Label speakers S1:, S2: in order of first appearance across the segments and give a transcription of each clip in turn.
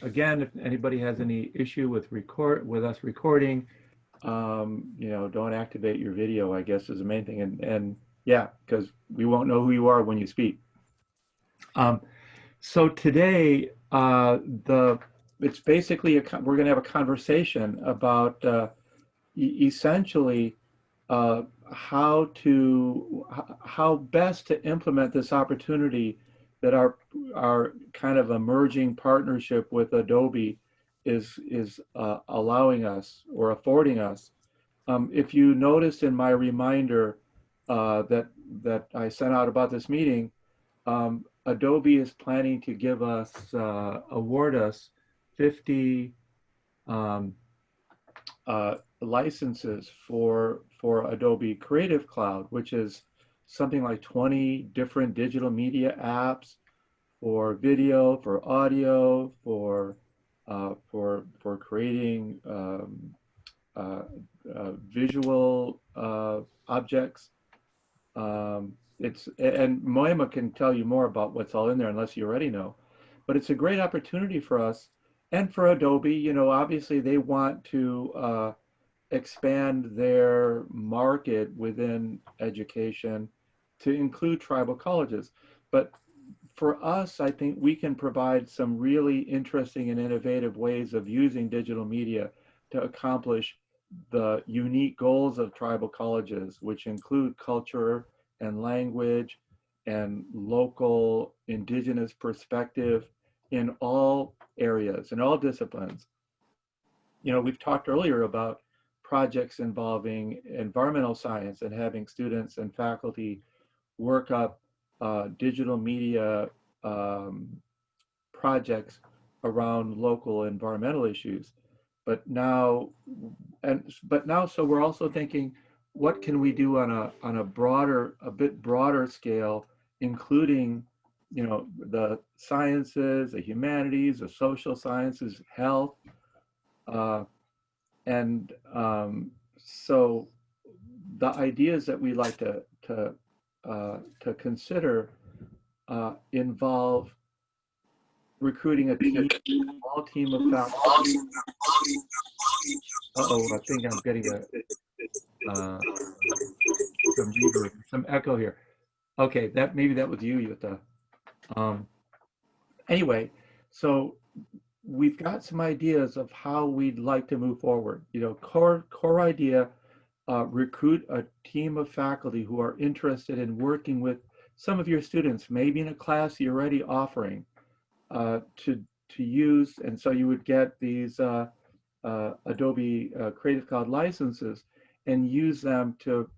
S1: again, if anybody has any issue with us recording, don't activate your video, I guess is the main thing. And yeah, because we won't know who you are when you speak. So today, it's basically we're going to have a conversation about essentially how best to implement this opportunity that our kind of emerging partnership with Adobe is allowing us or affording us. If you noticed in my reminder that I sent out about this meeting, Adobe is planning to give us award us 50 licenses for Adobe Creative Cloud, which is something like 20 different digital media apps for video, for audio, for creating visual objects. And Moema can tell you more about what's all in there unless you already know, but it's a great opportunity for us and for Adobe. Obviously they want to expand their market within education to include tribal colleges. But for us, I think we can provide some really interesting and innovative ways of using digital media to accomplish the unique goals of tribal colleges, which include culture and language and local indigenous perspective in all areas, in all disciplines. We've talked earlier about projects involving environmental science and having students and faculty work up digital media projects around local environmental issues. But now, so we're also thinking, what can we do on a bit broader scale, including, the sciences, the humanities, the social sciences, health, and so the ideas that we like to consider involve recruiting a small team of faculty. I think I'm getting some reverb, some echo here. Okay, maybe that was you, Yuta. Anyway, so we've got some ideas of how we'd like to move forward. Core idea, recruit a team of faculty who are interested in working with some of your students, maybe in a class you're already offering, to use, and so you would get these Adobe Creative Cloud licenses and use them to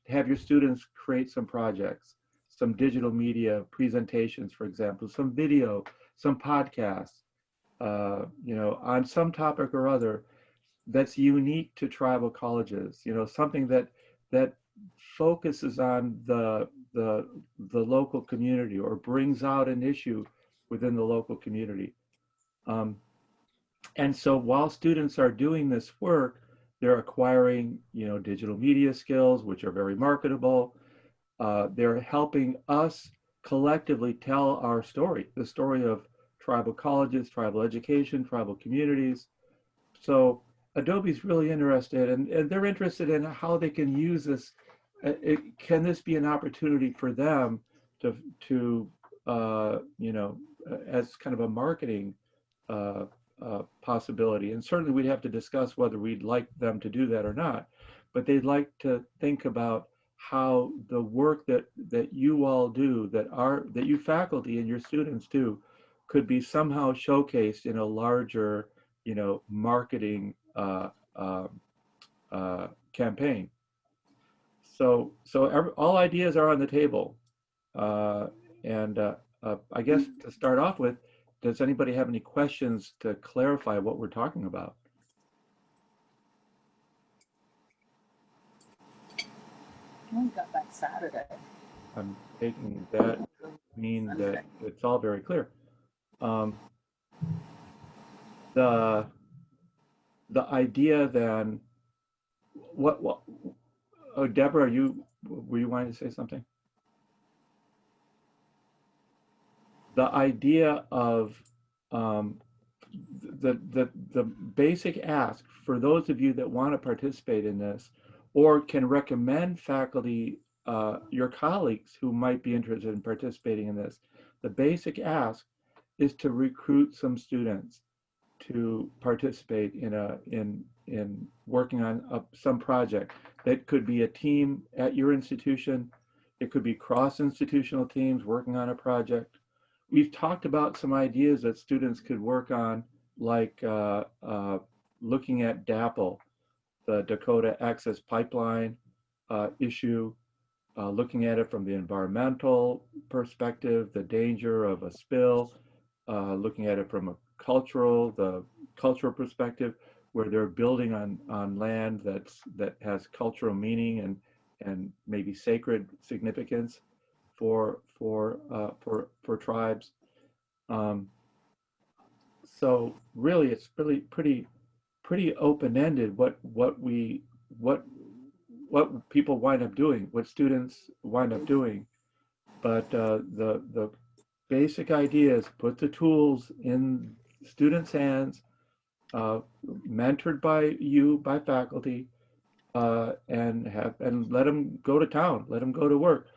S1: have your students create some projects, some digital media presentations, for example, some video, some podcasts, on some topic or other that's unique to tribal colleges, something that focuses on the local community or brings out an issue within the local community. And so while students are doing this work, they're acquiring, digital media skills, which are very marketable. They're helping us collectively tell our story, the story of tribal colleges, tribal education, tribal communities. So Adobe's really interested, and they're interested in how they can use this. Can this be an opportunity for them to as kind of a marketing possibility? And certainly we'd have to discuss whether we'd like them to do that or not, but they'd like to think about how the work that you all do, that you faculty and your students do, could be somehow showcased in a larger, marketing campaign. So all ideas are on the table, and I guess to start off with, does anybody have any questions to clarify what we're talking about?
S2: We got back Saturday.
S1: I'm taking that mean that it's all very clear. The idea then, what oh, Deborah, were you wanting to say something? The idea of um, the basic ask for those of you that want to participate in this, or can recommend faculty, your colleagues who might be interested in participating in this, the basic ask is to recruit some students to participate in working on some project. That could be a team at your institution. It could be cross-institutional teams working on a project. We've talked about some ideas that students could work on, like looking at DAPL, the Dakota Access Pipeline issue, looking at it from the environmental perspective, the danger of a spill, looking at it from the cultural perspective, where they're building on land that has cultural meaning and maybe sacred significance for tribes. Um, so really, it's really pretty open-ended what what people wind up doing, what students wind up doing. But the basic idea is put the tools in students' hands, uh, mentored by faculty, and let them go to town, let them go to work.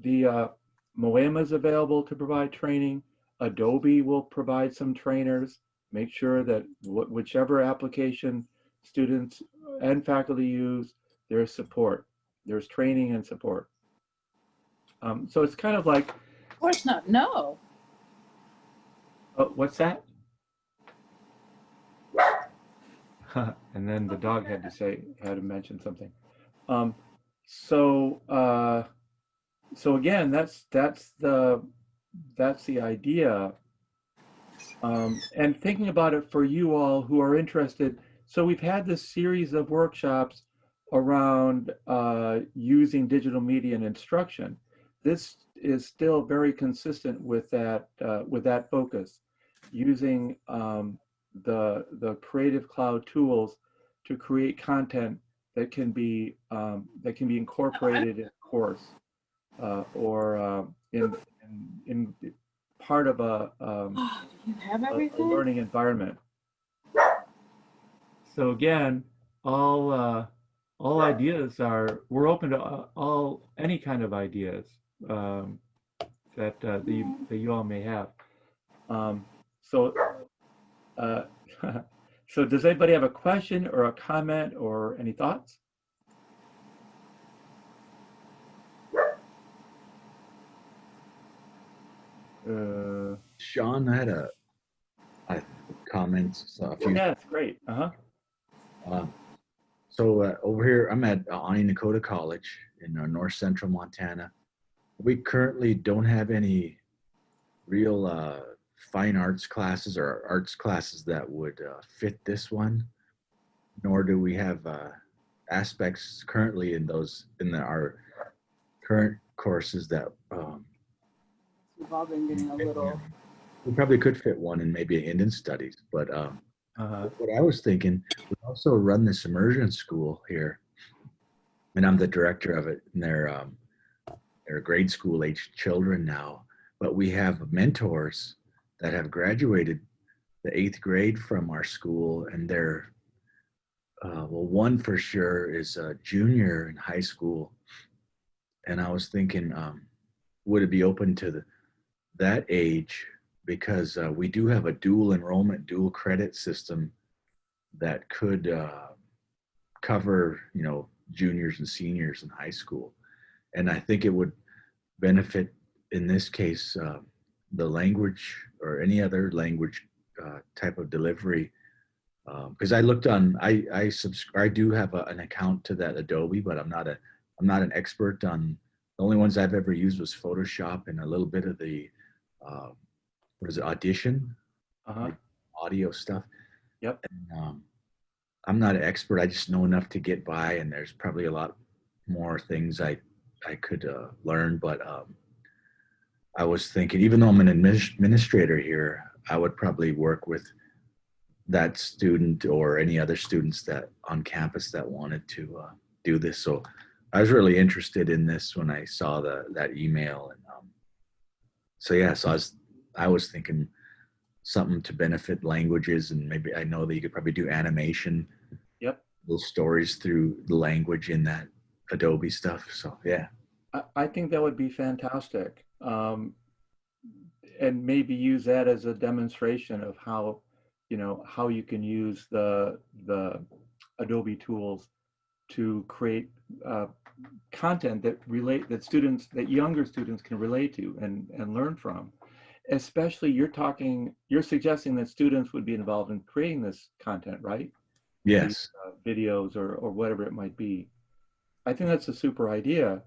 S1: The Moema is available to provide training. Adobe will provide some trainers. Make sure that whichever application students and faculty use, there's support. There's training and support. So it's kind of like,
S2: Of course not. No.
S1: what's that? And then the dog had to mention something. Um, so so again, that's the idea. And thinking about it for you all who are interested, so we've had this series of workshops around using digital media in instruction. This is still very consistent with that focus, using the Creative Cloud tools to create content that can be incorporated in a course, or in part of
S2: Oh, do you have
S1: a
S2: everything?
S1: learning environment. So again, all ideas we're open to any kind of ideas, um, that you all may have. So uh, so does anybody have a question or a comment or any thoughts?
S3: Sean, I had a comment. So a few.
S1: Yeah, it's great. Uh-huh.
S3: Uh, over here, I'm at Ani Nakota College in north central Montana. We currently don't have any real fine arts classes or arts classes that would fit this one, nor do we have aspects currently our current courses that
S2: We've all been getting a little.
S3: we probably could fit one in maybe Indian studies, but
S1: Uh-huh.
S3: what I was thinking, we also run this immersion school here, and I'm the director of it. And they're grade school age children now, but we have mentors that have graduated the 8th grade from our school, and they're well, one for sure is a junior in high school, and I was thinking, would it be open to that age? Because we do have a dual enrollment, dual credit system that could cover, juniors and seniors in high school. And I think it would benefit, in this case, the language or any other language type of delivery. Because I looked on, I do have an account to that Adobe, but I'm not an expert on. The only ones I've ever used was Photoshop and a little bit of the what is it, Audition,
S1: Uh-huh.
S3: like audio stuff.
S1: Yep.
S3: And, I'm not an expert. I just know enough to get by, and there's probably a lot more things I could learn. But I was thinking, even though I'm an administrator here, I would probably work with that student or any other students that on campus that wanted to do this. So I was really interested in this when I saw that email, and so yeah, so I was thinking something to benefit languages, and maybe I know that you could probably do animation,
S1: Yep.
S3: little stories through the language in that Adobe stuff. So yeah.
S1: I think that would be fantastic. And maybe use that as a demonstration of how, how you can use the Adobe tools to create content that younger students can relate to and learn from. Especially you're suggesting that students would be involved in creating this content, right? These
S3: Yes.
S1: videos or whatever it might be. I think that's a super idea.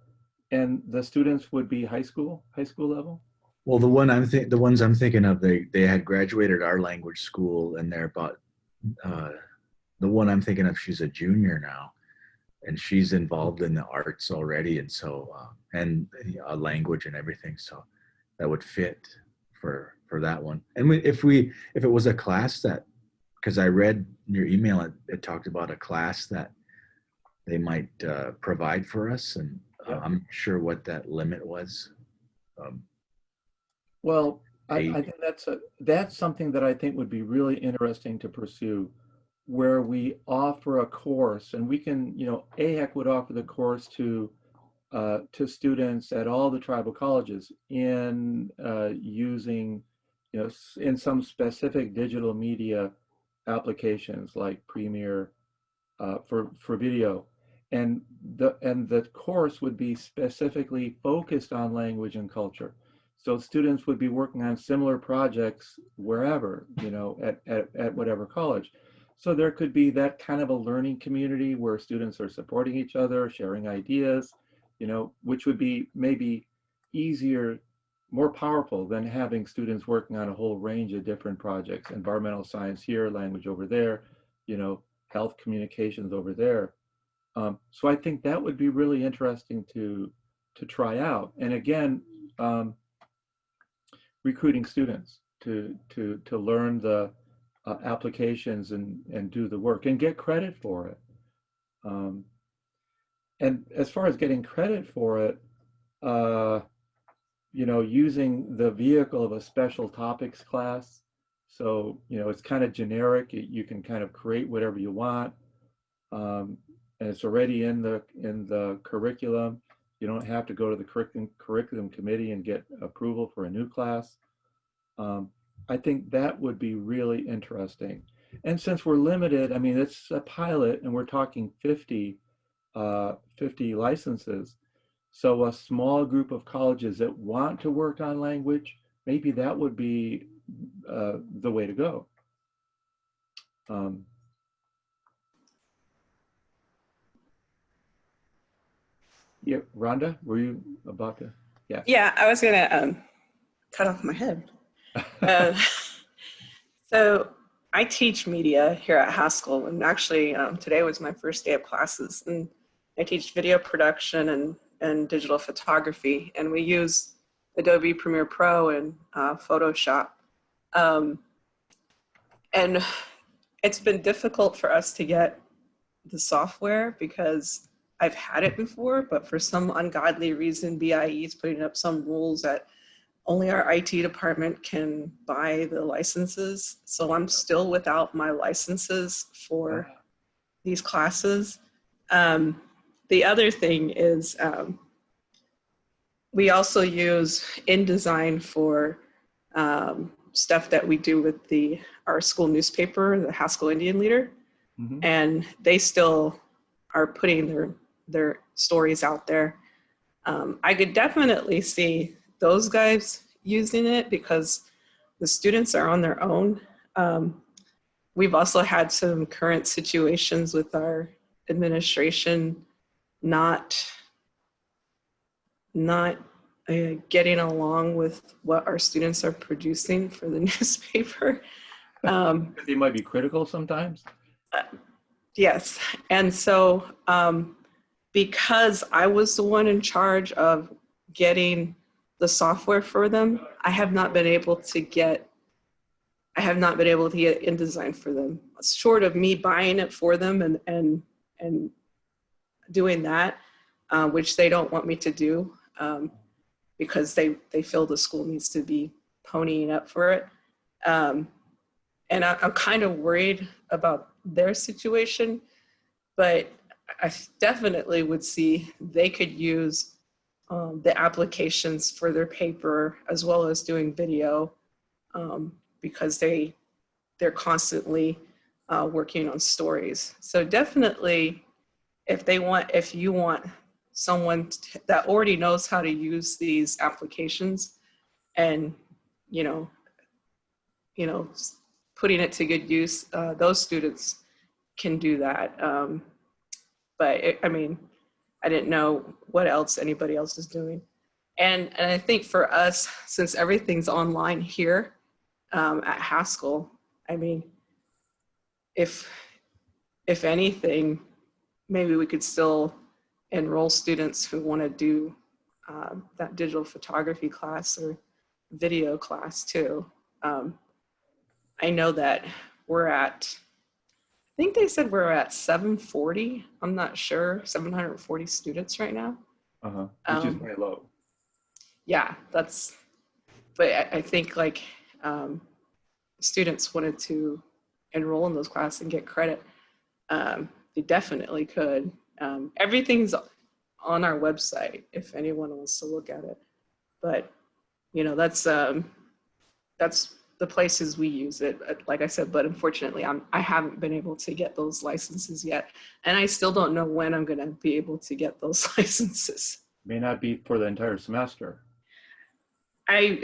S1: And the students would be high school level?
S3: Well, the ones I'm thinking of, they had graduated our language school, and they're about uh, the one I'm thinking of. She's a junior now, and she's involved in the arts already, and so and language and everything. So that would fit for that one. And if it was a class that, because I read your email, it talked about a class that they might provide for us, and
S1: Yeah.
S3: I'm not sure what that limit was.
S1: Well, I
S3: Eight.
S1: think that's something that I think would be really interesting to pursue, where we offer a course, and we can, AHEC would offer the course to students at all the tribal colleges in using, in some specific digital media applications like Premiere for video, and the course would be specifically focused on language and culture. So students would be working on similar projects wherever, at whatever college. So there could be that kind of a learning community where students are supporting each other, sharing ideas, which would be maybe easier, more powerful than having students working on a whole range of different projects, environmental science here, language over there, health communications over there. So I think that would be really interesting to try out. And again, recruiting students to learn the applications and do the work and get credit for it. And as far as getting credit for it, using the vehicle of a special topics class. So, it's kind of generic. You can kind of create whatever you want. And it's already in the curriculum. You don't have to go to the curriculum committee and get approval for a new class. I think that would be really interesting. And since we're limited, I mean, it's a pilot and we're talking 50 licenses. So a small group of colleges that want to work on language, maybe that would be the way to go. Yeah, Rhonda, were you about to? Yeah.
S4: Yeah, I was gonna cut off my head. So I teach media here at Haskell, and actually today was my first day of classes, and I teach video production and digital photography, and we use Adobe Premiere Pro and Photoshop. And it's been difficult for us to get the software because I've had it before, but for some ungodly reason, BIE is putting up some rules that only our IT department can buy the licenses. So I'm still without my licenses for these classes. The other thing is we also use InDesign for stuff that we do with our school newspaper, the Haskell Indian Leader.
S1: Mm-hmm.
S4: And they still are putting their stories out there. I could definitely see those guys using it because the students are on their own. We've also had some current situations with our administration not getting along with what our students are producing for the newspaper.
S1: They might be critical sometimes.
S4: Yes, and so because I was the one in charge of getting the software for them, I have not been able to get InDesign for them. Short of me buying it for them and doing that, which they don't want me to do because they feel the school needs to be ponying up for it. And I'm kind of worried about their situation, but I definitely would see they could use the applications for their paper as well as doing video, because they're constantly working on stories. So definitely, if you want someone that already knows how to use these applications and, you know, you know, putting it to good use, those students can do that. I mean, I didn't know what else anybody else is doing. And I think for us, since everything's online here at Haskell, I mean, if anything, maybe we could still enroll students who want to do that digital photography class or video class too. I know that we're at, I think they said we're at 740. I'm not sure, 740 students right now.
S1: Which is very low.
S4: Yeah, but I think like students wanted to enroll in those classes and get credit. They definitely could. Everything's on our website if anyone wants to look at it. But you know, that's the places we use it, like I said, but unfortunately I haven't been able to get those licenses yet. And I still don't know when I'm gonna be able to get those licenses.
S1: May not be for the entire semester.
S4: I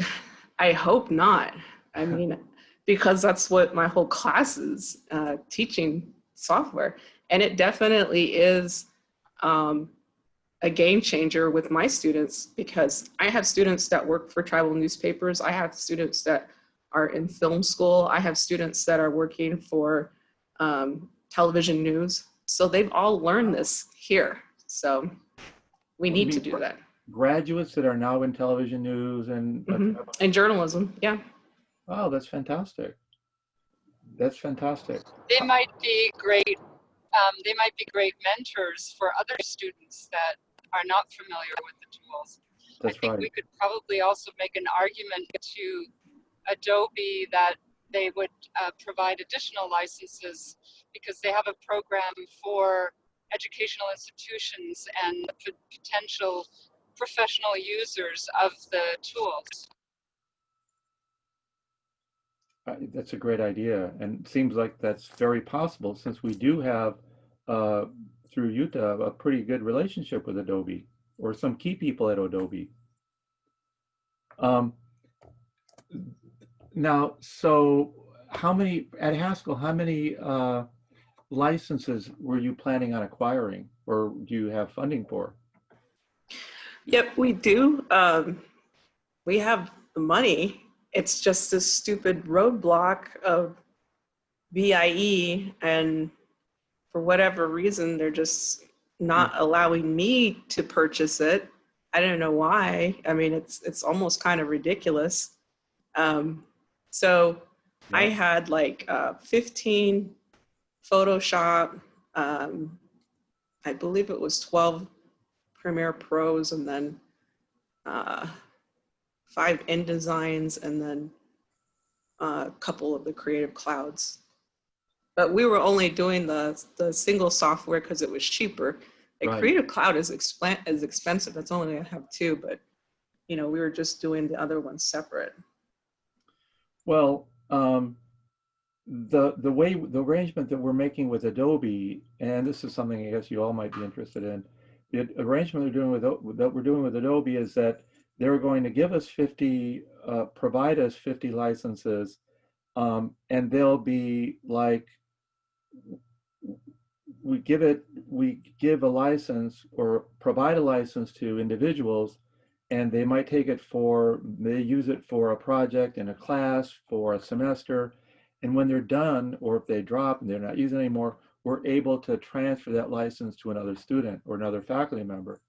S4: hope not. I mean, because that's what my whole class is, teaching software. And it definitely is a game changer with my students, because I have students that work for tribal newspapers. I have students that are in film school. I have students that are working for television news. So they've all learned this here. So we need to do that.
S1: Graduates that are now in television news and
S4: And journalism, yeah.
S1: Oh, that's fantastic. That's fantastic.
S5: They might be great. They might be great mentors for other students that are not familiar with the tools.
S1: That's
S5: I think
S1: right.
S5: we could probably also make an argument to Adobe that they would provide additional licenses, because they have a program for educational institutions and potential professional users of the tools.
S1: That's a great idea, and it seems like that's very possible, since we do have, through Utah, a pretty good relationship with Adobe, or some key people at Adobe. Now, so how many, at Haskell, how many licenses were you planning on acquiring, or do you have funding for?
S4: Yep, we do. We have the money. It's just this stupid roadblock of BIE, and for whatever reason, they're just not allowing me to purchase it. I don't know why. I mean, it's almost kind of ridiculous. So I had like 15 Photoshop, I believe it was 12 Premiere Pros, and then 5 InDesigns, and then a couple of the Creative Clouds. But we were only doing the single software because it was cheaper. The
S1: Right.
S4: Creative Cloud is expensive. It's only I have 2, but you know, we were just doing the other ones separate.
S1: Well, the arrangement that we're making with Adobe, and this is something I guess you all might be interested in. The arrangement we're doing with Adobe is that they're going to give us 50, provide us 50 licenses, and they'll be like, we give a license or provide a license to individuals, and they might they use it for a project in a class for a semester. And when they're done, or if they drop and they're not using it anymore, we're able to transfer that license to another student or another faculty member.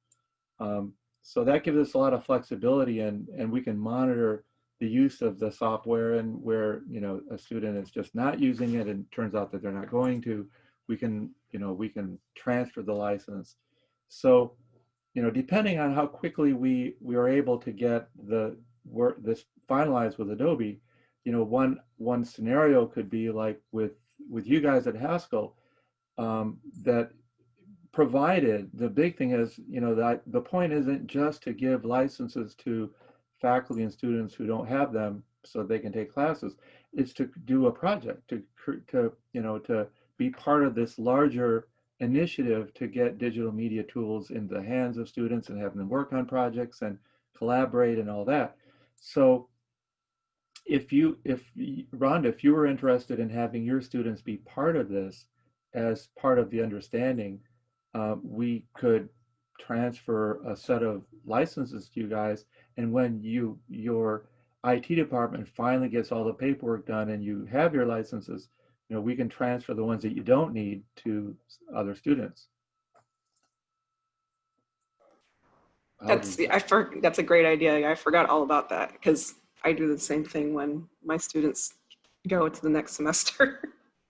S1: So that gives us a lot of flexibility, and we can monitor the use of the software, and where, you know, a student is just not using it and turns out that they're not going to, we can transfer the license. So, you know, depending on how quickly we are able to get this finalized with Adobe, one scenario could be like with you guys at Haskell, that provided, the big thing is, that the point isn't just to give licenses to faculty and students who don't have them so they can take classes. It's to do a project, to be part of this larger initiative to get digital media tools in the hands of students and have them work on projects and collaborate and all that. So Rhonda, if you were interested in having your students be part of this as part of the understanding, we could transfer a set of licenses to you guys, and when your IT department finally gets all the paperwork done and you have your licenses, we can transfer the ones that you don't need to other students.
S4: That's a great idea. I forgot all about that because I do the same thing when my students go to the next semester.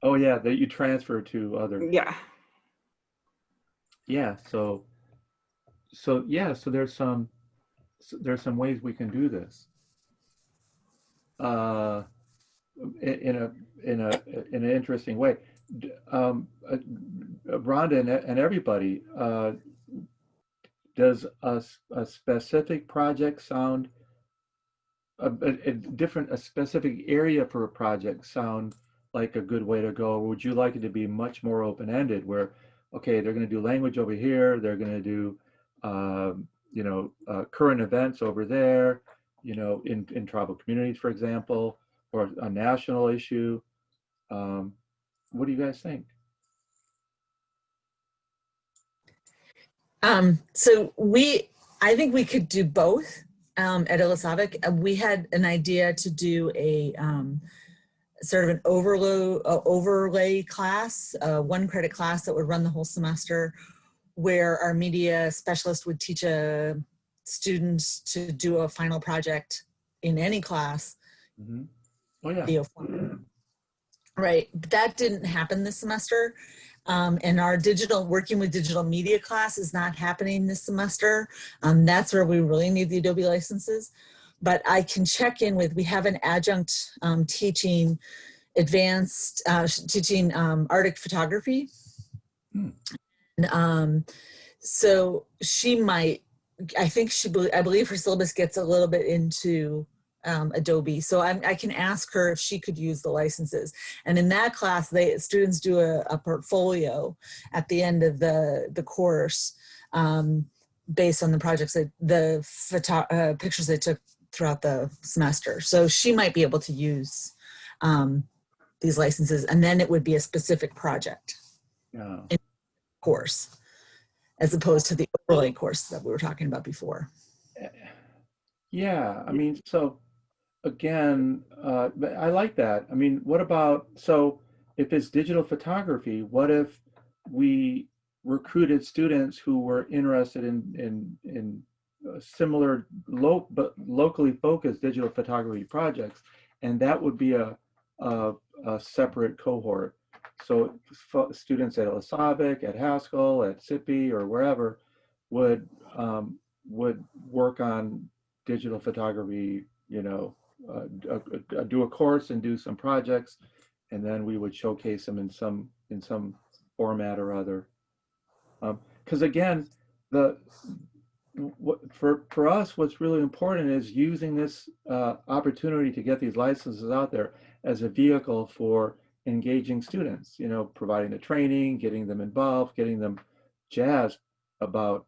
S1: Oh yeah, that you transfer to other.
S4: Yeah.
S1: Yeah. So there's some ways we can do this. In an interesting way. Rhonda and everybody, does a specific project sound, a specific area for a project sound like a good way to go? Or would you like it to be much more open-ended where, okay, they're going to do language over here, they're going to do current events over there, in tribal communities, for example, or a national issue? What do you guys think?
S6: So I think we could do both at Illisavic. We had an idea to do a sort of an overlay class, a 1-credit class that would run the whole semester, where our media specialist would teach students to do a final project in any class.
S1: Mm-hmm. Oh yeah.
S6: Video form. Right, but that didn't happen this semester. And our working with digital media class is not happening this semester. That's where we really need the Adobe licenses. But I can check in with, we have an adjunct teaching Arctic photography. And, so she might, I believe her syllabus gets a little bit into Adobe. So I can ask her if she could use the licenses. And in that class, students do a portfolio at the end of the course based on the projects, pictures they took throughout the semester. So she might be able to use these licenses, and then it would be a specific project in the course, as opposed to the overlay course that we were talking about before.
S1: Yeah, I mean, so again, I like that. I mean, what about, so if it's digital photography, what if we recruited students who were interested in similar but locally focused digital photography projects, and that would be a separate cohort. So students at Illisavic, at Haskell, at SIPI, or wherever would work on digital photography, do a course and do some projects, and then we would showcase them in some format or other. Because again, for us, what's really important is using this opportunity to get these licenses out there as a vehicle for engaging students, providing the training, getting them involved, getting them jazzed about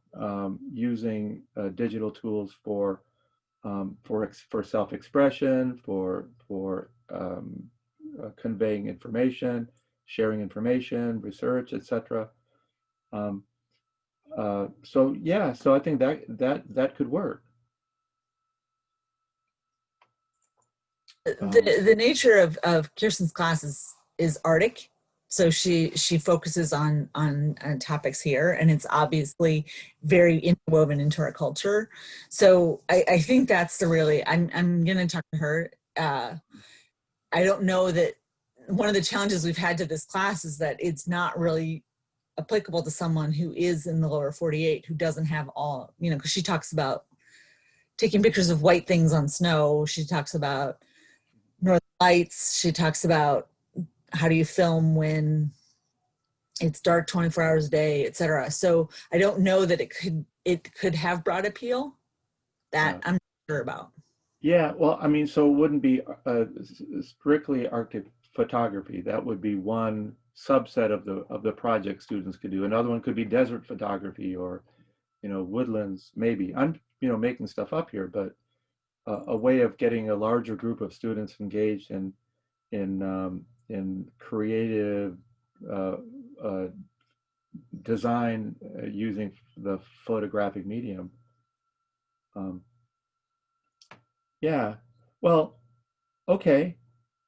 S1: using digital tools for self-expression, for conveying information, sharing information, research, etc. So yeah, so I think that could work.
S6: The nature of Kirsten's class is Arctic, so she focuses on topics here, and it's obviously very interwoven into our culture. So I think that's I'm going to talk to her. I don't know that one of the challenges we've had to this class is that it's not really applicable to someone who is in the lower 48, who doesn't have all, because she talks about taking pictures of white things on snow. She talks about Northern Lights. She talks about how do you film when it's dark 24 hours a day, etc. So I don't know that it could have broad appeal. That
S1: Yeah.
S6: I'm not sure about.
S1: Yeah, well, I mean, so it wouldn't be strictly Arctic photography. That would be one subset of the project students could do. Another one could be desert photography or, woodlands, maybe. I'm, making stuff up here, but a way of getting a larger group of students engaged in creative uh, uh, design using the photographic medium. Um, yeah, well, okay.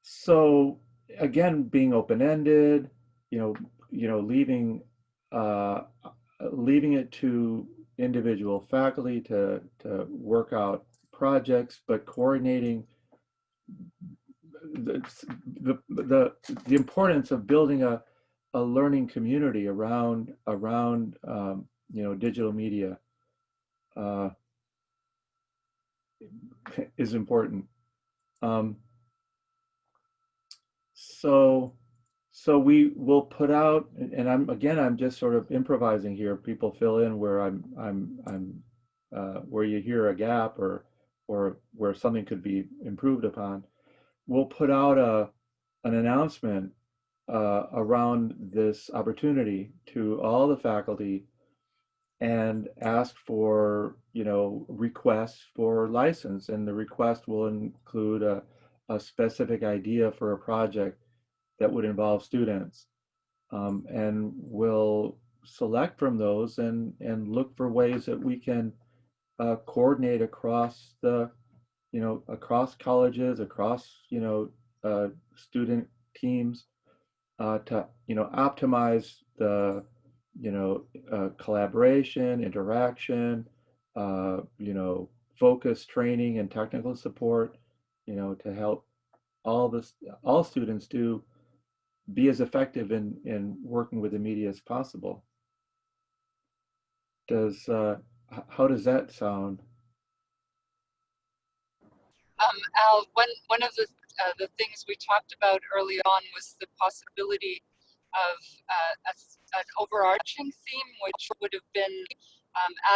S1: So again, being open-ended, you know, leaving leaving it to individual faculty to work out projects, but coordinating the the importance of building a learning community around digital media uh, is important. Um, so we will put out, and I'm just sort of improvising here. People fill in where I'm where you hear a gap or where something could be improved upon. We'll put out an announcement around this opportunity to all the faculty and ask for, requests for license. And the request will include a specific idea for a project that would involve students. And we'll select from those and look for ways that we can coordinate across across colleges, across, student teams to, optimize the, collaboration, interaction, focus training and technical support, to help all students be as effective in working with the media as possible. How does that sound?
S5: Al, one of the things we talked about early on was the possibility of an overarching theme, which would have been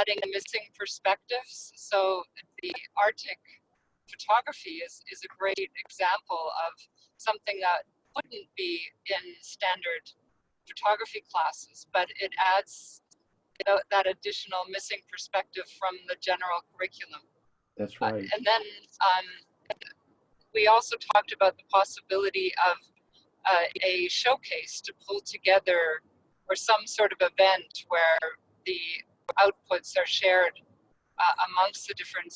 S5: adding missing perspectives. So the Arctic photography is a great example of something that wouldn't be in standard photography classes, but it adds that additional missing perspective from the general curriculum.
S1: That's right.
S5: And then we also talked about the possibility of a showcase to pull together, or some sort of event where the outputs are shared amongst the different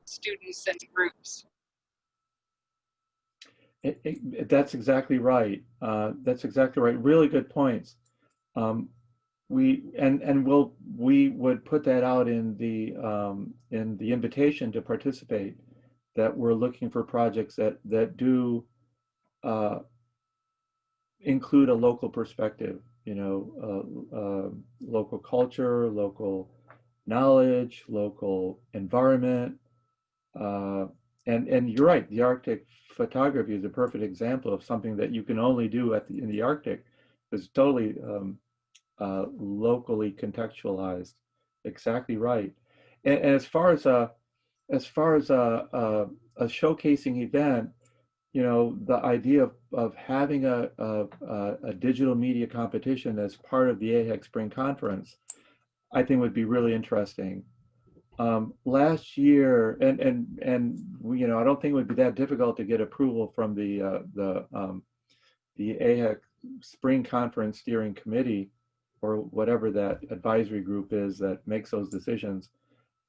S5: students and groups.
S1: That's exactly right. That's exactly right. Really good points. We would put that out in the invitation to participate, that we're looking for projects that do include a local perspective, local culture, local knowledge, local environment. And you're right, the Arctic photography is a perfect example of something that you can only do in the Arctic. It's totally locally contextualized. Exactly right. And as far as a showcasing event, the idea of having a digital media competition as part of the AHEC Spring Conference, I think would be really interesting. Last year, and we, I don't think it would be that difficult to get approval from the AHEC Spring Conference Steering Committee, or whatever that advisory group is that makes those decisions.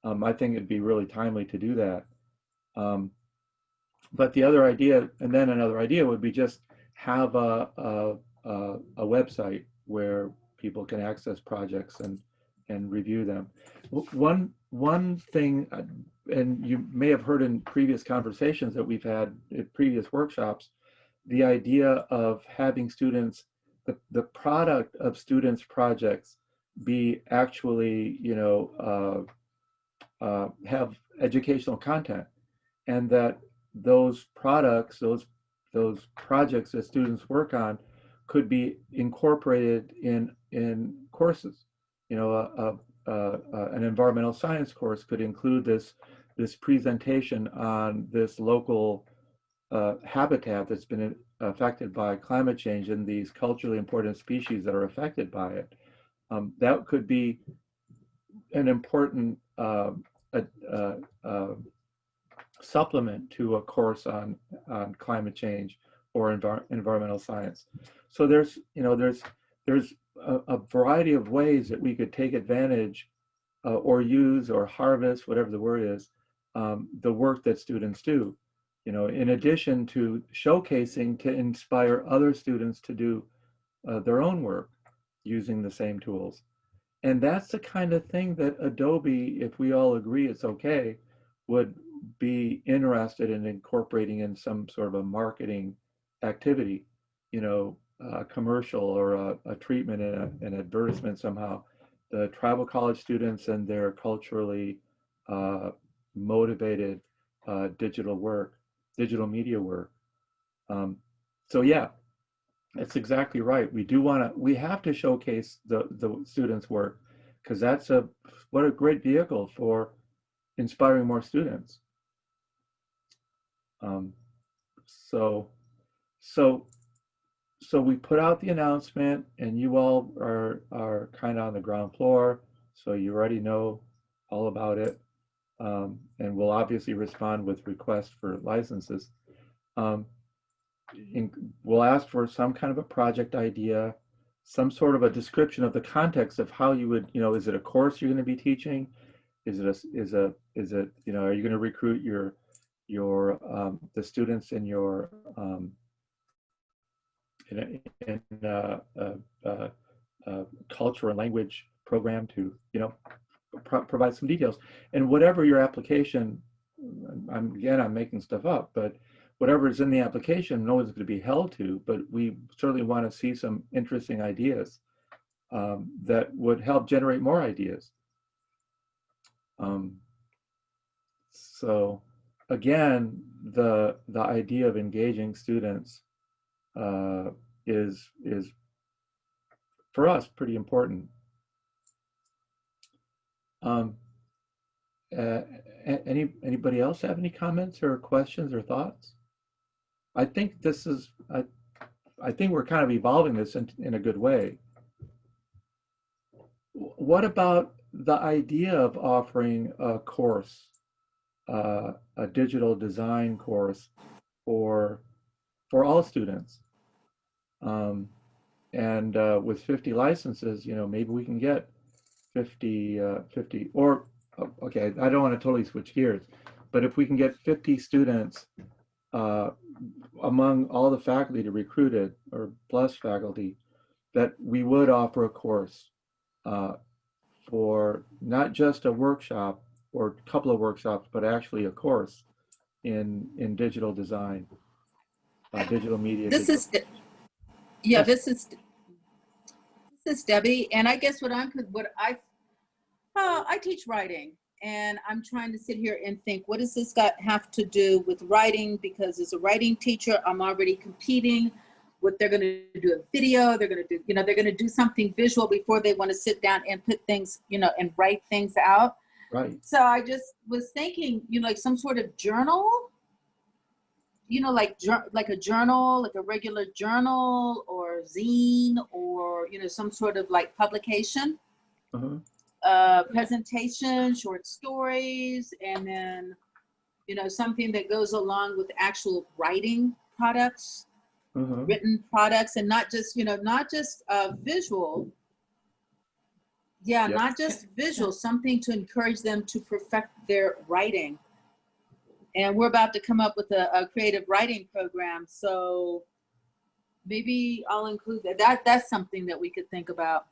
S1: I think it'd be really timely to do that. But the other idea, and then another idea, would be just have a website where people can access projects and review them. One thing, and you may have heard in previous conversations that we've had at previous workshops, the idea of having students, the product of students' projects be actually, have educational content, and that those products, those projects that students work on could be incorporated in courses. You know, an environmental science course could include this presentation on this local habitat that's been affected by climate change and these culturally important species that are affected by it. That could be an important supplement to a course on climate change or environmental science. So there's, you know, there's a variety of ways that we could take advantage or use or harvest, whatever the word is, the work that students do. You know, in addition to showcasing to inspire other students to do their own work using the same tools. And that's the kind of thing that Adobe, if we all agree it's okay, would be interested in incorporating in some sort of a marketing activity, you know, a commercial or a treatment in an advertisement somehow. The tribal college students and their culturally motivated digital media work. So yeah, that's exactly right. We have to showcase the students' work, because what a great vehicle for inspiring more students. So we put out the announcement, and you all are kind of on the ground floor, so you already know all about it, and we'll obviously respond with requests for licenses. We'll ask for some kind of a project idea, some sort of a description of the context of how you would, you know, is it a course you're going to be teaching? Is it you know, are you going to recruit the students in your culture and language program to, you know, provide some details, and whatever your application, I'm making stuff up, but whatever is in the application, no one's going to be held to, but we certainly want to see some interesting ideas that would help generate more ideas. So again, the idea of engaging students is for us pretty important. Anybody else have any comments or questions or thoughts? I think I think we're kind of evolving this in a good way. What about the idea of offering a course, a digital design course for all students? And with 50 licenses, you know, maybe we can get 50 or, okay, I don't want to totally switch gears, but if we can get 50 students among all the faculty to recruited or plus faculty, that we would offer a course for not just a workshop or a couple of workshops, but actually a course in digital design, digital media.
S2: This is, yeah, this is Debbie, and I guess I teach writing, and I'm trying to sit here and think, what does this have to do with writing? Because as a writing teacher, I'm already competing with, they're going to do a video, they're going to do, you know, they're going to do something visual before they want to sit down and put things, you know, and write things out.
S1: Right.
S2: So I just was thinking, you know, like some sort of journal, you know, like a journal, like a regular journal or zine, or, you know, some sort of like publication. Presentation, short stories, and then, you know, something that goes along with actual writing products, written products, and not just, you know, not just visual. Yeah, yep. Not just visual, something to encourage them to perfect their writing. And we're about to come up with a creative writing program, so maybe I'll include that. That's something that we could think about.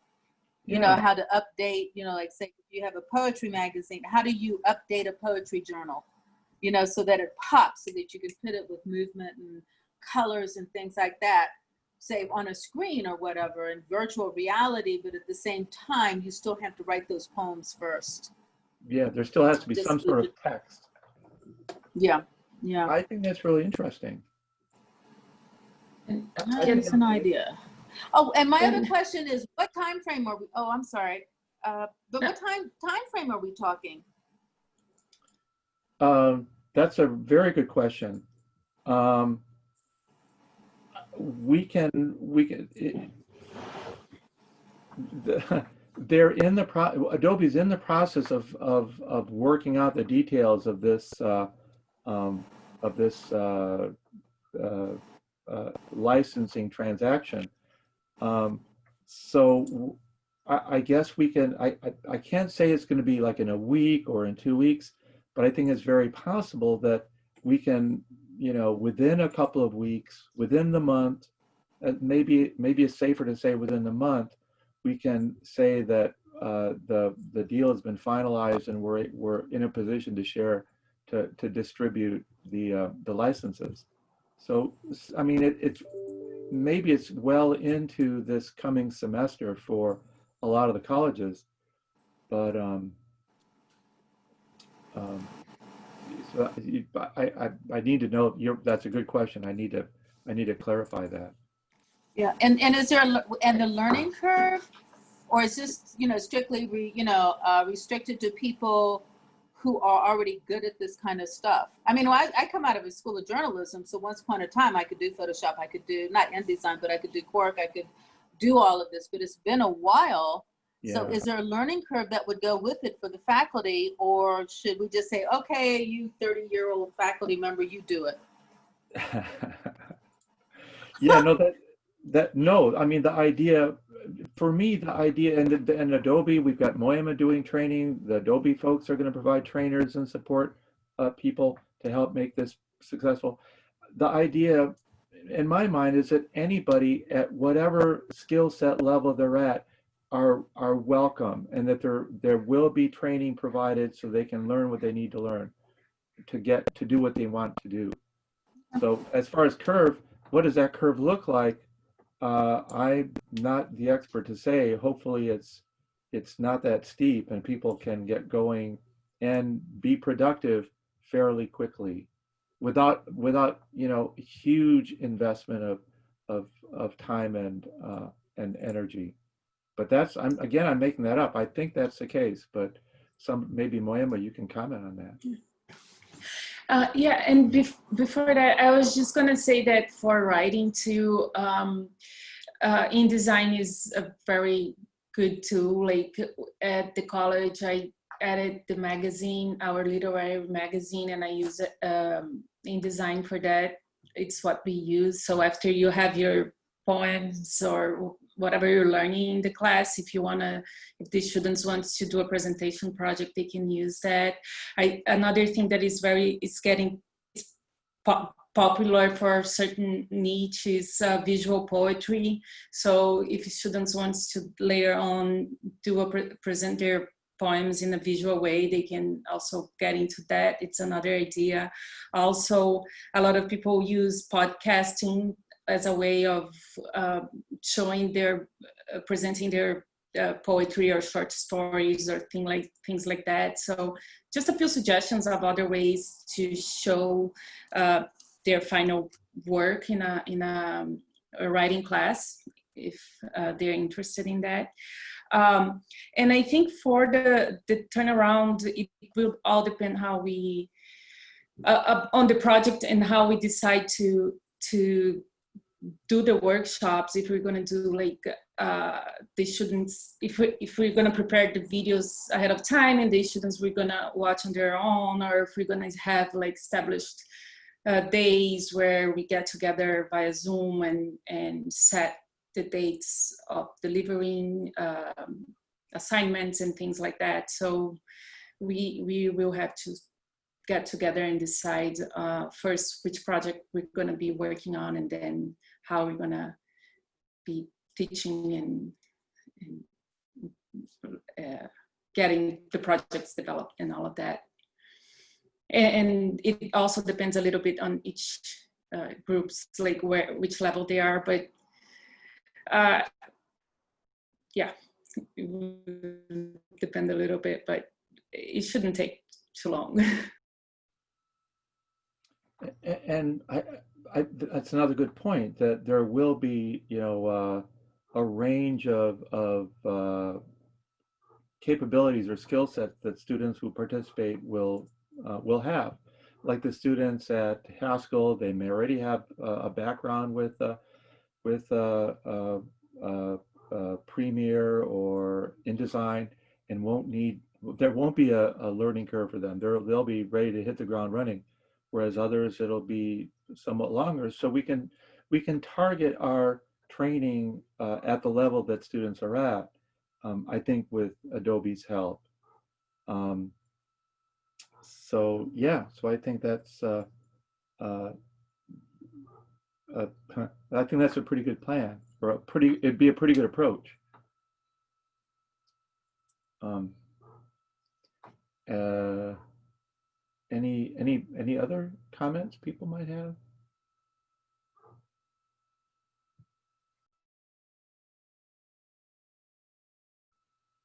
S2: You know, how to update, you know, like say if you have a poetry magazine, how do you update a poetry journal, you know, so that it pops, so that you can put it with movement and colors and things like that, say on a screen or whatever, in virtual reality, but at the same time, you still have to write those poems first.
S1: Yeah, there still has to be some sort of text.
S2: Yeah. Yeah,
S1: I think that's really interesting.
S7: And
S1: I
S2: that
S1: think
S2: is an idea. Oh, and my other
S7: And-
S2: question is, what time frame are we? Oh, I'm sorry. But
S7: No.
S2: what time frame are we talking?
S1: That's a very good question. Um, they're in the Adobe's in the process of working out the details of this um, of this uh, licensing transaction. So I guess we can. I can't say it's going to be like in a week or in 2 weeks, but I think it's very possible that we can, within a couple of weeks, within the month, maybe it's safer to say within the month, we can say that the deal has been finalized and we're in a position to share to distribute the licenses. So I mean maybe it's well into this coming semester for a lot of the colleges, but so I need to know. That's a good question. I need to clarify that.
S2: Yeah, and is there and the learning curve, or is this strictly restricted to people who are already good at this kind of stuff? I mean, I come out of a school of journalism, so once upon a time I could do Photoshop, I could do not InDesign, but I could do Quark, I could do all of this, but it's been a while. So
S1: Yeah.
S2: is there a learning curve that would go with it for the faculty, or should we just say, okay, you 30-year-old faculty member, you do it?
S1: Yeah, no, I mean, the idea, for me, the idea, and Adobe, we've got Moyama doing training. The Adobe folks are going to provide trainers and support people to help make this successful. The idea, in my mind, is that anybody at whatever skill set level they're at are welcome, and that there will be training provided so they can learn what they need to learn to do what they want to do. So as far as curve, what does that curve look like? I'm not the expert to say. Hopefully it's not that steep and people can get going and be productive fairly quickly without huge investment of time and energy. But I'm making that up. I think that's the case, but maybe Moyama, you can comment on that.
S7: Yeah, and before that, I was just gonna say that for writing too, InDesign is a very good tool. Like at the college, I added the magazine, our literary magazine, and I use InDesign for that. It's what we use. So after you have your poems or whatever you're learning in the class, if the students want to do a presentation project, they can use that. Another thing that is getting popular for certain niche is visual poetry. So if students want to later on present their poems in a visual way, they can also get into that. It's another idea. Also, a lot of people use podcasting as a way of showing presenting their poetry or short stories or things like that. So just a few suggestions of other ways to show their final work in a writing class, if they're interested in that. And I think for the turnaround, it will all depend how we on the project and how we decide to do the workshops. If we're going to do like the students, if we're going to prepare the videos ahead of time and the students we're going to watch on their own, or if we're going to have like established days where we get together via Zoom and set the dates of delivering assignments and things like that. So we will have to get together and decide first which project we're going to be working on, and then how we're going to be teaching and getting the projects developed and all of that. And it also depends a little bit on each groups, like which level they are, but yeah, it will depend a little bit, but it shouldn't take too long.
S1: And that's another good point, that there will be, a range of capabilities or skill sets that students who participate will have. Like the students at Haskell, they may already have a background with Premiere or InDesign, and there won't be a learning curve for them. They'll be ready to hit the ground running, whereas others it'll be somewhat longer. So we can target our training at the level that students are at. I think with Adobe's help. Um, so yeah, so I think that's uh, uh, I think that's a pretty good plan, or it'd be a pretty good approach. Um, uh, any other comments people might have?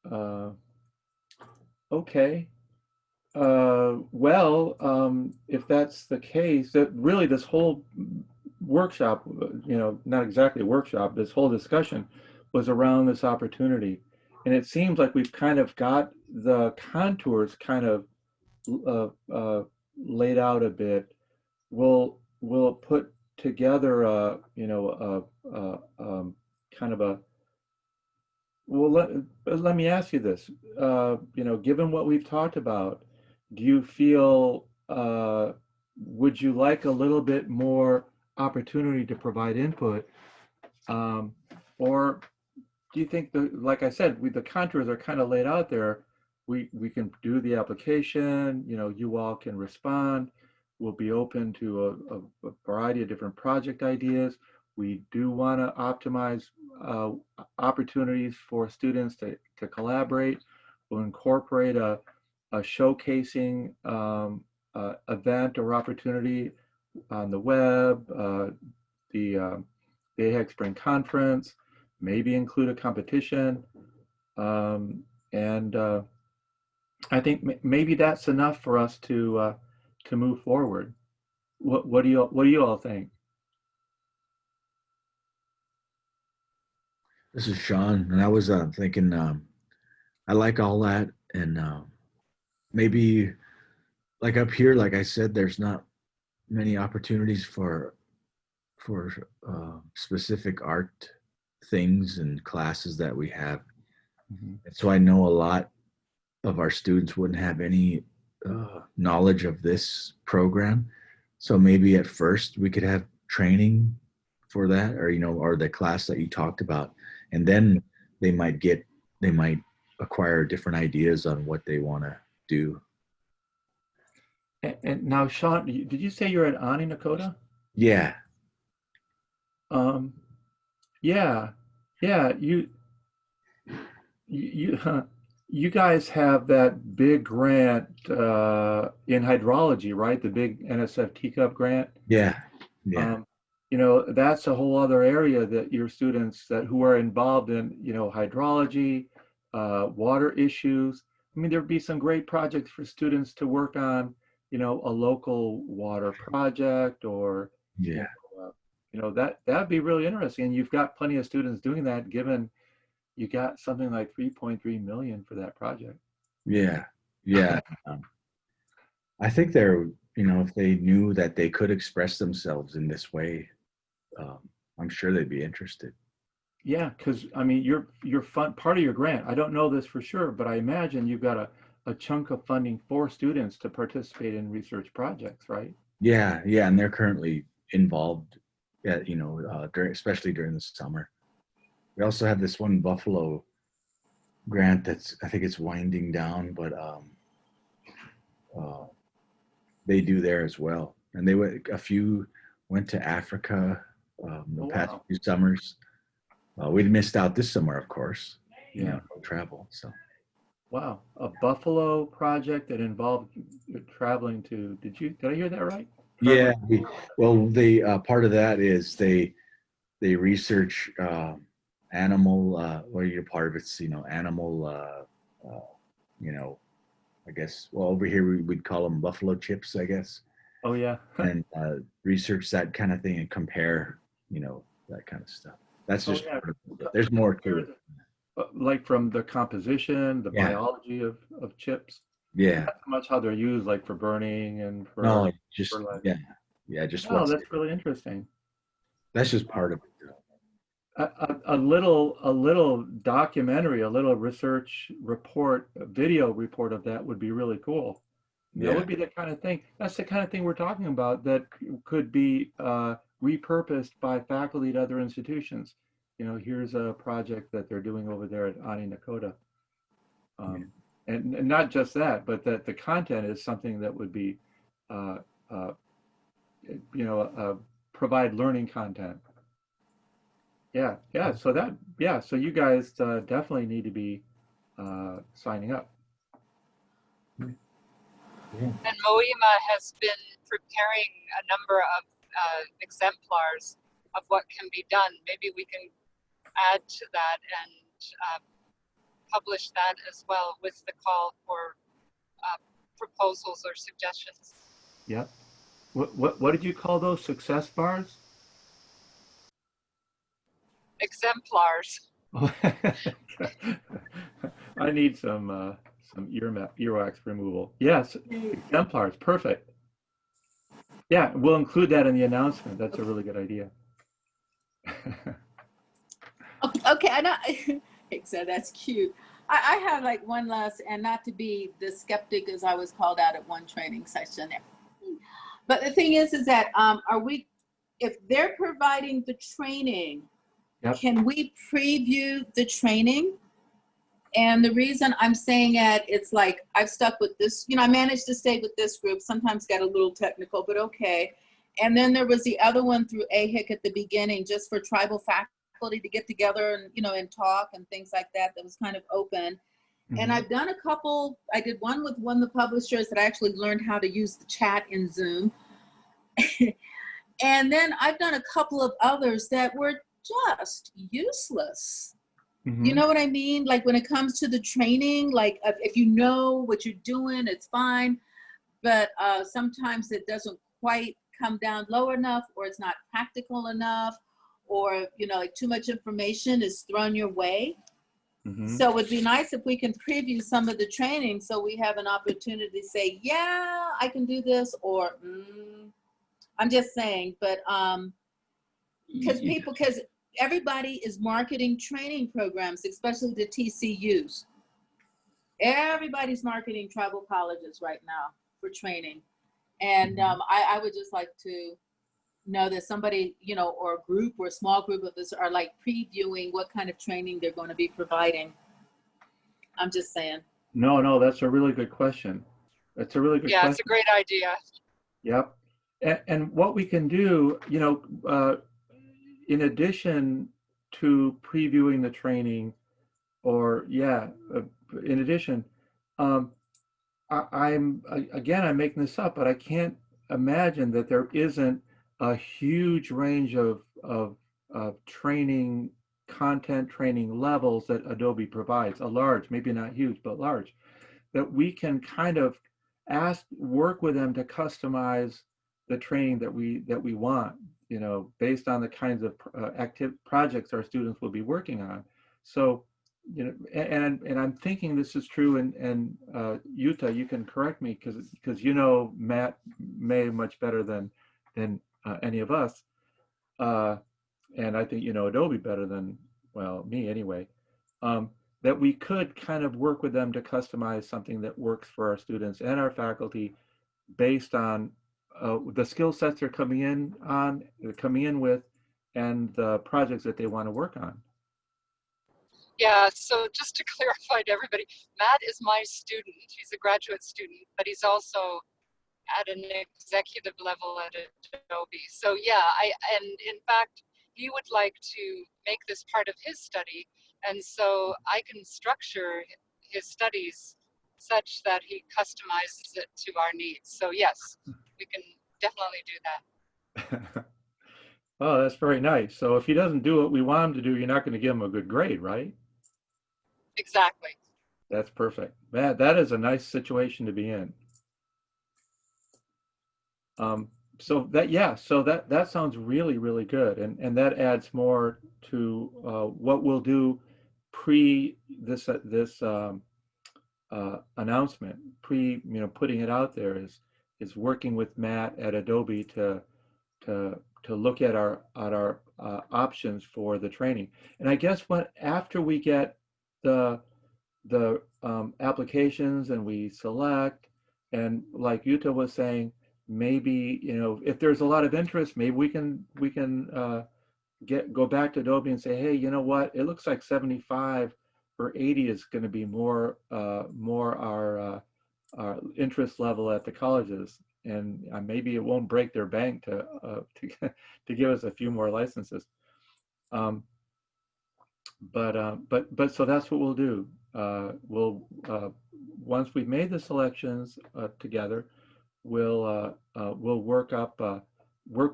S1: Uh, okay. Well, if that's the case, that really this whole workshop, not exactly a workshop, this whole discussion was around this opportunity. And it seems like we've kind of got the contours kind of uh, uh, laid out a bit. We'll put together kind of a, well, let me ask you this. Given what we've talked about, do you feel, would you like a little bit more opportunity to provide input? Um, or do you think like I said, the contours are kind of laid out there. We can do the application, you all can respond. We'll be open to a variety of different project ideas. We do want to optimize opportunities for students to collaborate. We'll incorporate a showcasing event or opportunity on the web, the AHEC Spring Conference, maybe include a competition. And I think maybe that's enough for us to move forward. What do you all think?
S3: This is Sean, and I was thinking, I like all that, and maybe like up here, like I said, there's not many opportunities for specific art things and classes that we have.
S1: Mhm.
S3: And so I know a lot of our students wouldn't have any knowledge of this program. So maybe at first we could have training for that, or or the class that you talked about, and then they might acquire different ideas on what they want to do.
S1: And now, Sean, did you say you're at Ani Nakota?
S3: Yeah,
S1: Um, yeah, yeah. You you guys have that big grant in hydrology, right? The big NSF teacup grant.
S3: yeah, yeah,
S1: Um, that's a whole other area that your students who are involved in, hydrology, water issues. I mean, there'd be some great projects for students to work on, a local water project, or, you
S3: yeah,
S1: know, that'd be really interesting. And you've got plenty of students doing that, given you got something like 3.3 million for that project.
S3: yeah, yeah. Um, I think they're, if they knew that they could express themselves in this way, um, I'm sure they'd be interested.
S1: Yeah, because I mean, your fund part of your grant. I don't know this for sure, but I imagine you've got a chunk of funding for students to participate in research projects, right?
S3: Yeah, yeah, and they're currently involved, at, especially during the summer. We also have this one Buffalo grant that's, I think it's winding down, but uh, they do there as well. And a few went to Africa the
S1: Oh,
S3: past
S1: wow.
S3: few summers. We missed out this summer, of course,
S1: Yeah.
S3: no travel. So
S1: Wow. A Buffalo project that involved traveling to, did I hear that right?
S3: yeah,
S1: Traveling.
S3: well, the part of that is they research animal. Well, you're part of it's animal. Uh, you know, I guess. Well, over here we'd call them buffalo chips, I guess.
S1: Oh yeah.
S3: and research that kind of thing and compare, that kind of stuff. That's
S1: Oh
S3: just
S1: yeah.
S3: part of it. There's more to it.
S1: Like from the composition, the
S3: Yeah.
S1: biology of chips.
S3: Yeah.
S1: Not so much how they're used, like for burning and for
S3: No, just,
S1: fertilizer.
S3: yeah, just
S1: Oh, that's really interesting.
S3: that's just part of it.
S1: A little documentary, a little research report, a video report of that would be really cool. That
S3: Yeah.
S1: would be the kind of thing. That's the kind of thing we're talking about that could be repurposed by faculty at other institutions. Here's a project that they're doing over there at Ani Nakota. And not just that, but that the content is something that would be, uh, uh, provide learning content. Yeah, yeah. So you guys definitely need to be signing up.
S3: Yeah.
S5: And Moima has been preparing a number of exemplars of what can be done. Maybe we can add to that and publish that as well with the call for proposals or suggestions.
S1: Yeah. What did you call those, success bars?
S5: Exemplars.
S1: I need some earwax removal. Yes, exemplars, perfect. Yeah, we'll include that in the announcement. That's a really good idea.
S2: Okay, I know. So that's cute. I have like one last, and not to be the skeptic as I was called out at one training session. But the thing is that if they're providing the training,
S1: Yep.
S2: can we preview the training? And the reason I'm saying it, it's like I've stuck with this, I managed to stay with this group, sometimes got a little technical, but okay. And then there was the other one through AHIC at the beginning, just for tribal faculty to get together and, and talk and things like that. That was kind of open. And I've done a couple, I did one with one of the publishers that I actually learned how to use the chat in Zoom. And then I've done a couple of others that were just useless. You know what I mean? Like when it comes to the training, like if you know what you're doing, it's fine. But sometimes it doesn't quite come down low enough, or it's not practical enough, or, like too much information is thrown your way. So it would be nice if we can preview some of the training so we have an opportunity to say, yeah, I can do this, or I'm just saying, but because everybody is marketing training programs, especially the TCUs. Everybody's marketing tribal colleges right now for training. And I would just like to know that somebody, or a group or a small group of us are like previewing what kind of training they're going to be providing. I'm just saying.
S1: No, that's a really good question. That's a really good question.
S5: Yeah, it's a great idea.
S1: Yep. And what we can do, in addition to previewing the training, or in addition, I'm making this up, but I can't imagine that there isn't a huge range of training content, training levels that Adobe provides, a large, maybe not huge, but large, that we can kind of work with them to customize the training that we want, based on the kinds of active projects our students will be working on. So, and I'm thinking this is true, and Yuta, you can correct me because Matt May much better than any of us, and I think Adobe better than, well, me anyway. That we could kind of work with them to customize something that works for our students and our faculty based on the skill sets they're coming in with, and the projects that they want to work on.
S5: Yeah, so just to clarify to everybody, Matt is my student. He's a graduate student, but he's also at an executive level at Adobe. So yeah, and in fact, he would like to make this part of his study, and so I can structure his studies such that he customizes it to our needs. So yes, we can definitely do that.
S1: Oh, that's very nice. So if he doesn't do what we want him to do, you're not going to give him a good grade, right?
S5: Exactly.
S1: That's perfect. That is a nice situation to be in. So that, yeah, so that sounds really, really good. And that adds more to what we'll do pre this announcement, putting it out there is working with Matt at Adobe to look at our options for the training. And I guess after we get the applications and we select, and like Yuta was saying, maybe if there's a lot of interest, maybe we can go back to Adobe and say, hey, you know what? It looks like 75 or 80 is going to be more our interest level at the colleges, and maybe it won't break their bank to give us a few more licenses. But so that's what we'll do. We'll once we've made the selections together, we'll work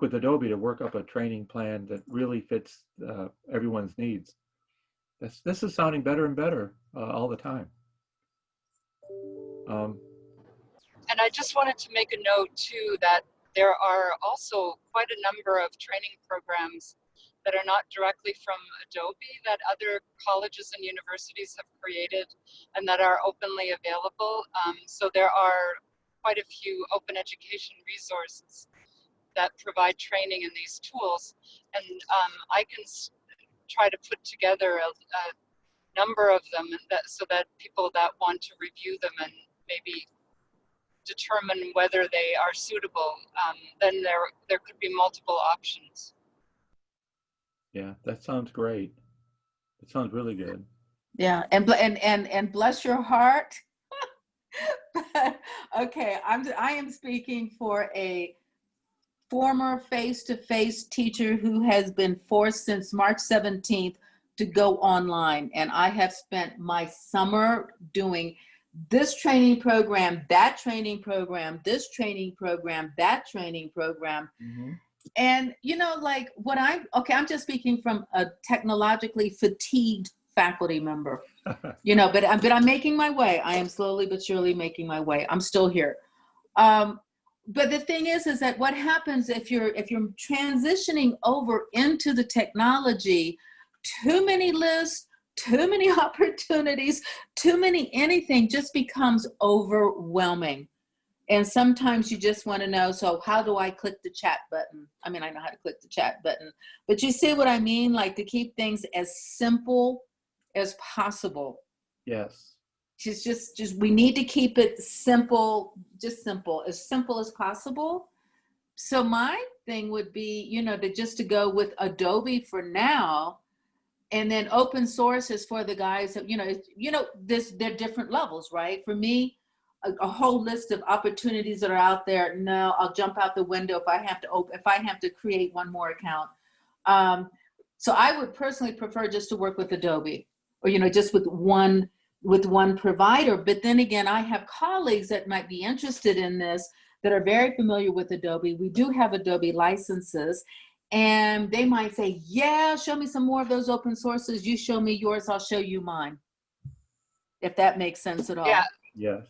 S1: with Adobe to work up a training plan that really fits everyone's needs. This is sounding better and better all the time.
S5: And I just wanted to make a note too that there are also quite a number of training programs that are not directly from Adobe that other colleges and universities have created and that are openly available. So there are quite a few open education resources that provide training in these tools. And I can try to put together a number of them so that people that want to review them and maybe determine whether they are suitable, then there could be multiple options.
S2: Yeah,
S1: that sounds great. It sounds really good.
S2: Yeah, and bless your heart. Okay, I am speaking for a former face-to-face teacher who has been forced since March 17th to go online, and I have spent my summer doing this training program, that training program, this training program, that training program.
S1: Mm-hmm.
S2: And like I'm just speaking from a technologically fatigued faculty member, but I'm making my way. I am slowly but surely making my way. I'm still here. But the thing is that what happens if you're transitioning over into the technology, too many lists, too many opportunities, too many anything just becomes overwhelming. And sometimes you just want to know, so how do I click the chat button? I mean, I know how to click the chat button, but you see what I mean? Like, to keep things as simple as possible.
S1: Yes.
S2: Just we need to keep it simple, just simple as possible. So my thing would be, to go with Adobe for now, and then open source is for the guys that, they're different levels, right? For me, a whole list of opportunities that are out there, no, I'll jump out the window if I have to create one more account. So I would personally prefer just to work with Adobe, or just with one provider. But then again, I have colleagues that might be interested in this that are very familiar with Adobe. We do have Adobe licenses, and they might say, yeah, show me some more of those open sources. You show me yours, I'll show you mine. If that makes sense at all.
S5: Yeah.
S1: Yes.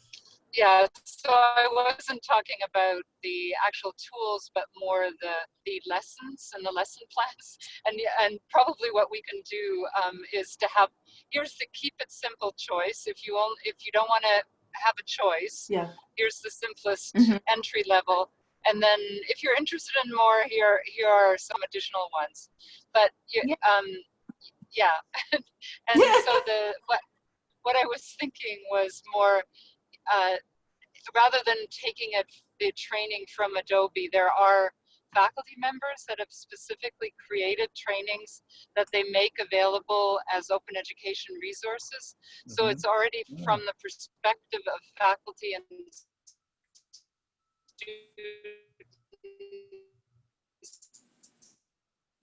S5: Yeah, so I wasn't talking about the actual tools, but more the lessons and the lesson plans. And probably what we can do is to have, here's the keep it simple choice. If you don't want to have a choice,
S2: yeah,
S5: here's the simplest
S2: Mm-hmm.
S5: entry level. And then if you're interested in more, here are some additional ones. But
S2: Yeah.
S5: and
S2: Yeah.
S5: so what I was thinking was more, rather than taking the training from Adobe, there are faculty members that have specifically created trainings that they make available as open education resources. Mm-hmm. So it's already from the perspective of faculty and students.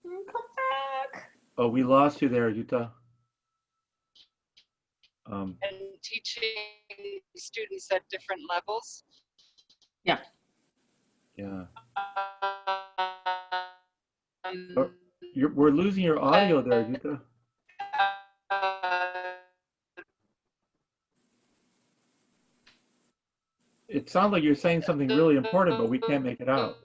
S2: Come back.
S1: Oh, we lost you there, Yuta.
S5: And teaching students at different levels.
S2: Yeah.
S1: Yeah. We're losing your audio there, Yuta. it sounds like you're saying something really important, but we can't make it out.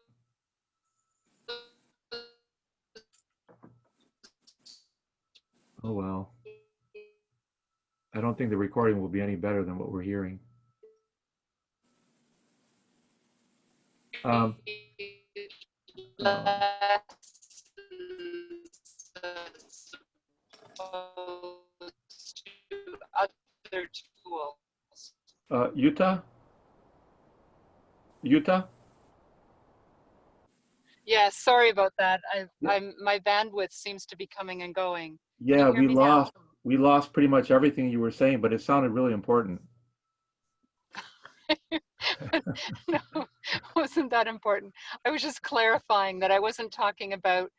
S1: Oh, well. I don't think the recording will be any better than what we're hearing. Um,
S5: Other tools.
S1: Utah? Utah?
S5: Yeah, sorry about that.
S1: Yeah.
S5: My bandwidth seems to be coming and going. Can
S1: Yeah,
S5: you hear me now?
S1: we lost pretty much everything you were saying, but it sounded really important.
S5: No, wasn't that important. I was just clarifying that I wasn't talking about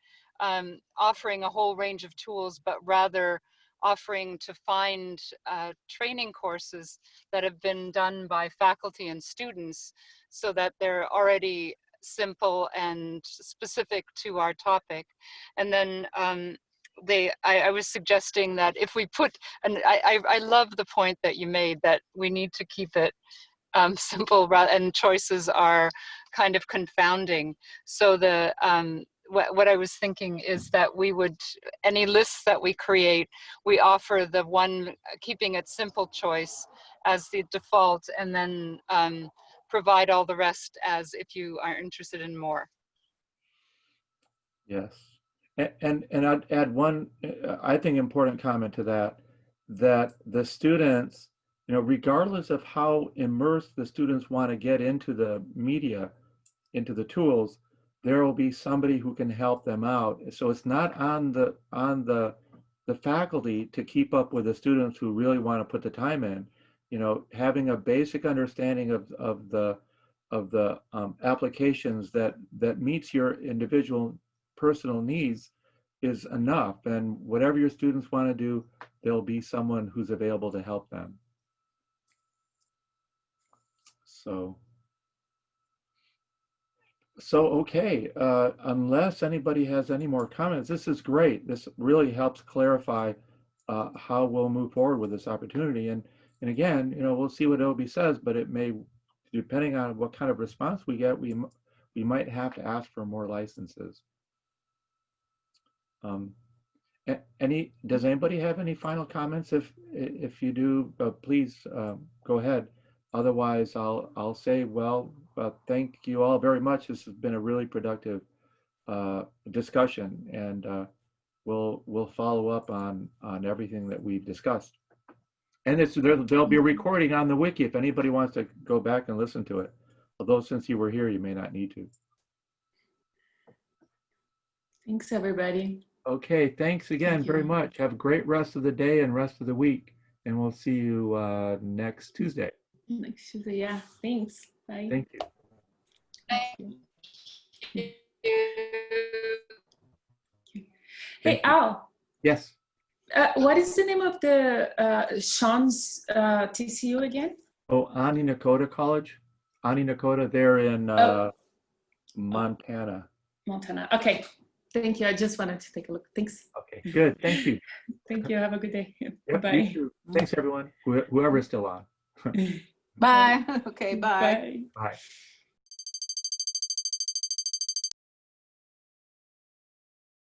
S5: offering a whole range of tools, but rather offering to find training courses that have been done by faculty and students so that they're already simple and specific to our topic. And then I was suggesting that if we put, and I love the point that you made that we need to keep it simple, and choices are kind of confounding. So the what I was thinking is that we would, any lists that we create, we offer the one keeping it simple choice as the default, and then provide all the rest as if you are interested in more.
S1: Yes. And I'd add one, I think, important comment to that, that the students, you know, regardless of how immersed the students want to get into the media, into the tools, there will be somebody who can help them out. So it's not on the faculty to keep up with the students who really want to put the time in. You know, having a basic understanding of the applications that meets your individual personal needs is enough. And whatever your students want to do, there'll be someone who's available to help them. So okay, unless anybody has any more comments, this is great. This really helps clarify how we'll move forward with this opportunity. And again, you know, we'll see what Adobe says, but it may, depending on what kind of response we get, we might have to ask for more licenses. Does anybody have any final comments? If you do, please go ahead. Otherwise, I'll say, well, thank you all very much. This has been a really productive discussion, and we'll follow up on everything that we've discussed. And there'll be a recording on the wiki if anybody wants to go back and listen to it. Although since you were here, you may not need to.
S7: Thanks, everybody.
S1: Okay, thanks again very much. Have a great rest of the day and rest of the week. And we'll see you next Tuesday.
S7: Next Tuesday, yeah. Thanks. Bye.
S1: Thank you.
S7: Thank you. Hey,
S1: Thank you.
S7: Al.
S1: Yes.
S7: What is the name of the Sean's TCU again?
S1: Oh, Ani Nakota College. Ani Nakota, they're in Montana.
S7: Montana. Okay. Thank you. I just wanted to take a look. Thanks.
S1: Okay, good. Thank you.
S7: Thank you. Have a good day.
S1: Yep,
S7: Bye-bye.
S1: you too. Thanks, everyone. Whoever's still on.
S2: Bye. Okay, bye.
S7: Bye.
S1: Bye.